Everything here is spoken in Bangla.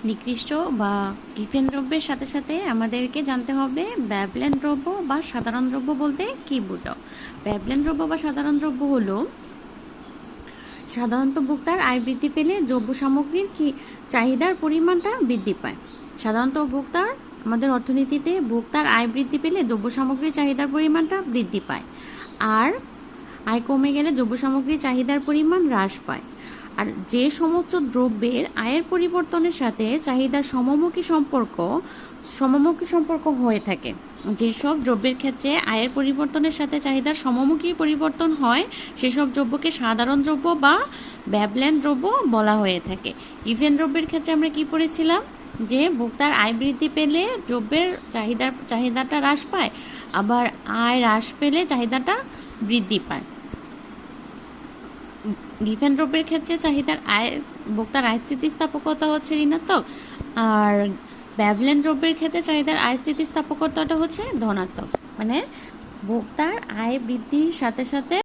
নিকৃষ্ট বা গিফেন দ্রব্যের সাথে সাথে আমাদেরকে জানতে হবে ব্যবলেন দ্রব্য বা সাধারণ দ্রব্য বলতে কি বোঝাও। ব্যবলেন দ্রব্য বা সাধারণ দ্রব্য হলো সাধারণত ভোক্তার আয় বৃদ্ধি পেলে দ্রব্য সামগ্রীর কি চাহিদার পরিমাণটা বৃদ্ধি পায়। সাধারণত আমাদের অর্থনীতিতে ভোক্তার আয় বৃদ্ধি পেলে দ্রব্য সামগ্রীর চাহিদার পরিমাণটা বৃদ্ধি পায়, আর আয় কমে গেলে দ্রব্য সামগ্রীর চাহিদার পরিমাণ হ্রাস পায়। আর যে সমস্ত দ্রব্যের আয়ের পরিবর্তনের সাথে চাহিদার সমমুখী সম্পর্ক হয়ে থাকে, যেসব দ্রব্যের ক্ষেত্রে আয়ের পরিবর্তনের সাথে চাহিদার সমমুখী পরিবর্তন হয়, সেসব দ্রব্যকে সাধারণ দ্রব্য বা ব্যবলেন দ্রব্য বলা হয়ে থাকে। গিভেন দ্রব্যের ক্ষেত্রে আমরা কি পড়েছিলাম, যে ভোক্তার আয় বৃদ্ধি পেলে দ্রব্যের চাহিদাটা হ্রাস পায়, আবার আয় হ্রাস পেলে চাহিদাটা বৃদ্ধি পায়। গিভেন দ্রব্যের ক্ষেত্রে ভোক্তার আয় স্থিতিস্থাপকতা হচ্ছে ঋণাত্মক, আর ব্যবলেন দ্রব্যের ক্ষেত্রে চাহিদার আয় স্থিতিস্থাপকতাটা হচ্ছে ধনাত্মক। মানে ভোক্তার আয় বৃদ্ধির সাথে সাথে